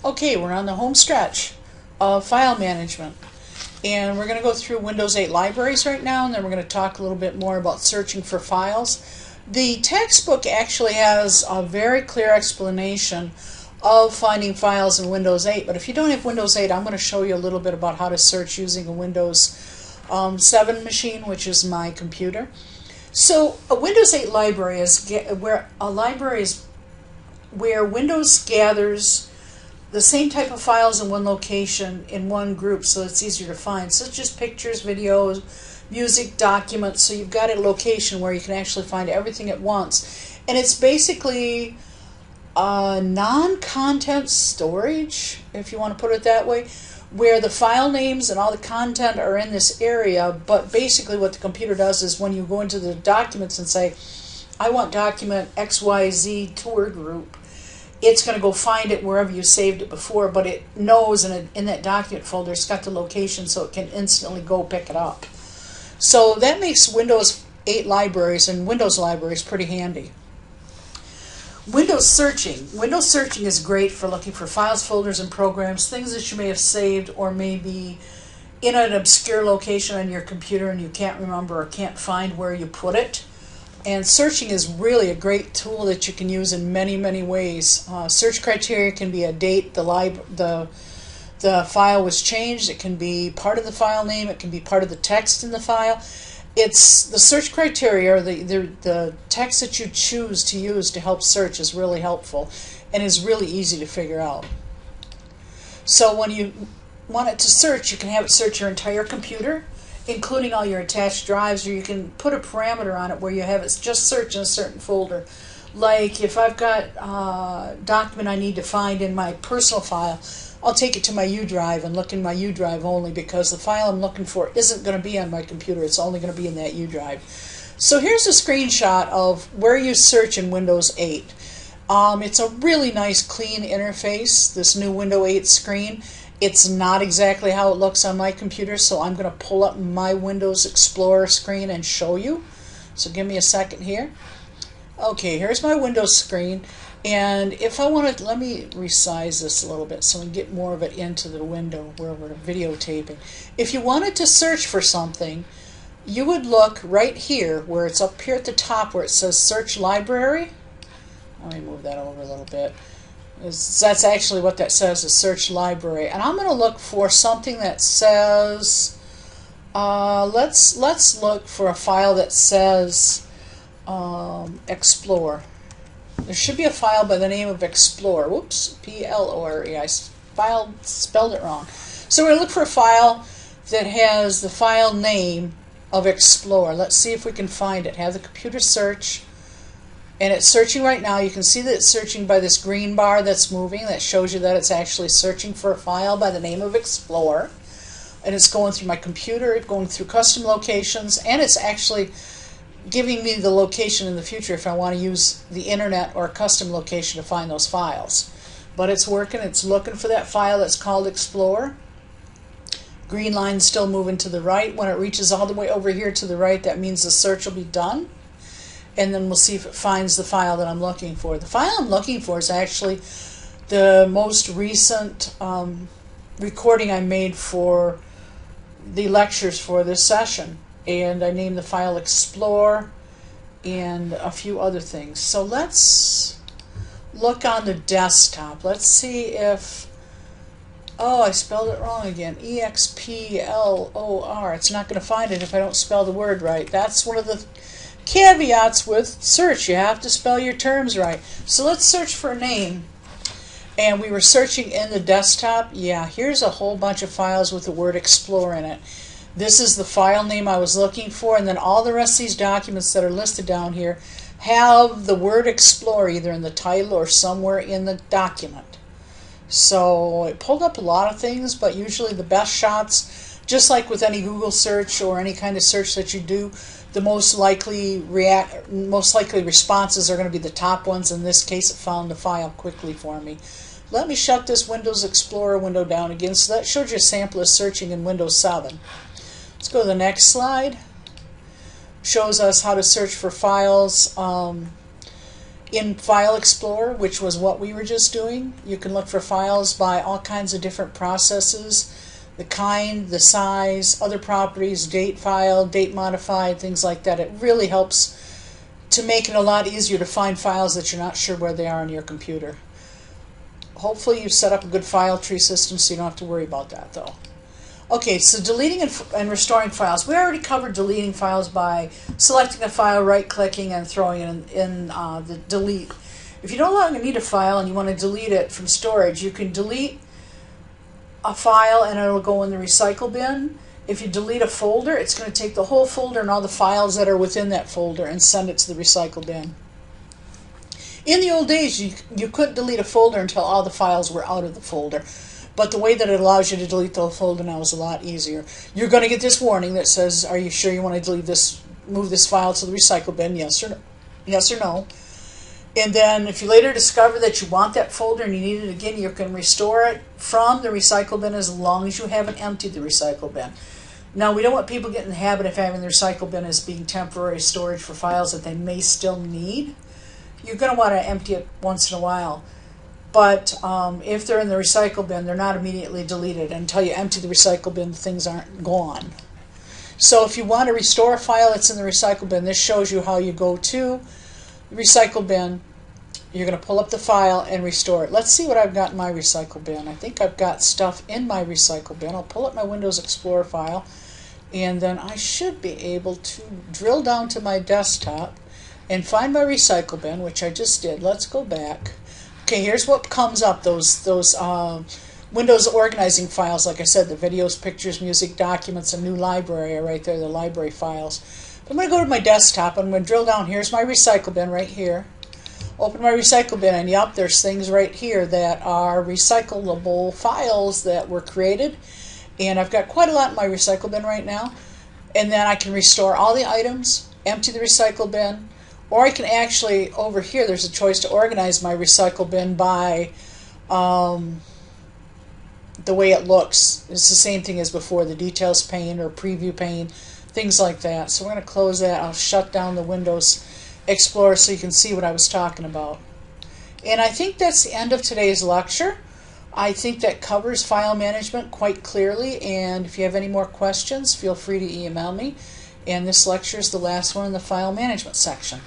Okay, we're on the home stretch of file management, and we're going to go through Windows 8 libraries right now, and then we're going to talk a little bit more about searching for files. The textbook actually has a very clear explanation of finding files in Windows 8, but if you don't have Windows 8, I'm going to show you a little bit about how to search using a Windows 7 machine, which is my computer. So a Windows 8 library is where Windows gathers the same type of files in one location in one group, so it's easier to find, such as pictures, videos, music, documents. So you've got a location where you can actually find everything at once, and it's basically non-content storage, if you want to put it that way, where the file names and all the content are in this area. But basically what the computer does is when you go into the documents and say, I want document XYZ tour group, it's going to go find it wherever you saved it before, but it knows in that document folder it's got the location, so it can instantly go pick it up. So that makes Windows 8 libraries and Windows libraries pretty handy. Windows searching. Windows searching is great for looking for files, folders, and programs, things that you may have saved or may be in an obscure location on your computer and you can't remember or can't find where you put it. And searching is really a great tool that you can use in many, many ways. Search criteria can be a date the file was changed. It can be part of the file name. It can be part of the text in the file. It's the search criteria, or the text that you choose to use to help search is really helpful and is really easy to figure out. So when you want it to search, you can have it search your entire computer, including all your attached drives, or you can put a parameter on it where you have it just search in a certain folder. Like if I've got a document I need to find in my personal file, I'll take it to my U drive and look in my U drive only, because the file I'm looking for isn't going to be on my computer. It's only going to be in that U drive. So here's a screenshot of where you search in Windows 8. It's a really nice clean interface, this new Windows 8 screen. It's not exactly how it looks on my computer, so I'm going to pull up my Windows Explorer screen and show you. So give me a second here. Okay, here's my Windows screen, and if I want to, let me resize this a little bit so we can get more of it into the window where we're videotaping. If you wanted to search for something, you would look right here where it's up here at the top where it says Search Library. Let me move that over a little bit. That's actually what that says, is Search Library. And I'm going to look for something that says, let's look for a file that says Explore. There should be a file by the name of Explore. Whoops, P-L-O-R-E. I spelled it wrong. So we're going to look for a file that has the file name of Explore. Let's see if we can find it. Have the computer search. And it's searching right now. You can see that it's searching by this green bar that's moving. That shows you that it's actually searching for a file by the name of Explore. And it's going through my computer, going through custom locations, and it's actually giving me the location in the future if I want to use the internet or a custom location to find those files. But it's working. It's looking for that file that's called Explore. Green line's still moving to the right. When it reaches all the way over here to the right, that means the search will be done. And then we'll see if it finds the file that I'm looking for. The file I'm looking for is actually the most recent recording I made for the lectures for this session. And I named the file Explore and a few other things. So let's look on the desktop. Let's see if, oh, I spelled it wrong again. E-X-P-L-O-R. It's not going to find it if I don't spell the word right. That's one of the caveats with search. You have to spell your terms right. So let's search for a name. And we were searching in the desktop. Yeah, here's a whole bunch of files with the word Explore in it. This is the file name I was looking for, and then all the rest of these documents that are listed down here have the word Explore either in the title or somewhere in the document. So it pulled up a lot of things, but usually the best shots, just like with any Google search or any kind of search that you do, the most likely responses are going to be the top ones. In this case, it found the file quickly for me. Let me shut this Windows Explorer window down again. So that showed you a sample of searching in Windows 7. Let's go to the next slide. Shows us how to search for files In File Explorer, which was what we were just doing, you can look for files by all kinds of different processes, the kind, the size, other properties, date file, date modified, things like that. It really helps to make it a lot easier to find files that you're not sure where they are on your computer. Hopefully you've set up a good file tree system so you don't have to worry about that though. Okay, so deleting and restoring files. We already covered deleting files by selecting a file, right-clicking, and throwing it in the delete. If you no longer need a file and you want to delete it from storage, you can delete a file and it'll go in the recycle bin. If you delete a folder, it's going to take the whole folder and all the files that are within that folder and send it to the recycle bin. In the old days, you couldn't delete a folder until all the files were out of the folder. But the way that it allows you to delete the folder now is a lot easier. You're going to get this warning that says, are you sure you want to delete this, move this file to the recycle bin? Yes or no. Yes or no. And then if you later discover that you want that folder and you need it again, you can restore it from the recycle bin as long as you haven't emptied the recycle bin. Now, we don't want people getting in the habit of having the recycle bin as being temporary storage for files that they may still need. You're going to want to empty it once in a while. But if they're in the recycle bin, they're not immediately deleted. Until you empty the recycle bin, things aren't gone. So if you want to restore a file that's in the recycle bin, this shows you how you go to the recycle bin. You're going to pull up the file and restore it. Let's see what I've got in my recycle bin. I think I've got stuff in my recycle bin. I'll pull up my Windows Explorer file, and then I should be able to drill down to my desktop and find my recycle bin, which I just did. Let's go back. Okay, here's what comes up, those Windows organizing files, like I said, the videos, pictures, music, documents, and new library are right there, the library files. But I'm going to go to my desktop, I'm going to drill down. Here's my recycle bin right here. Open my recycle bin, and yep, there's things right here that are recyclable files that were created. And I've got quite a lot in my recycle bin right now. And then I can restore all the items, empty the recycle bin, or I can actually, over here, there's a choice to organize my recycle bin by the way it looks. It's the same thing as before, the details pane or preview pane, things like that. So we're going to close that. I'll shut down the Windows Explorer so you can see what I was talking about. And I think that's the end of today's lecture. I think that covers file management quite clearly, and if you have any more questions, feel free to email me. And this lecture is the last one in the file management section.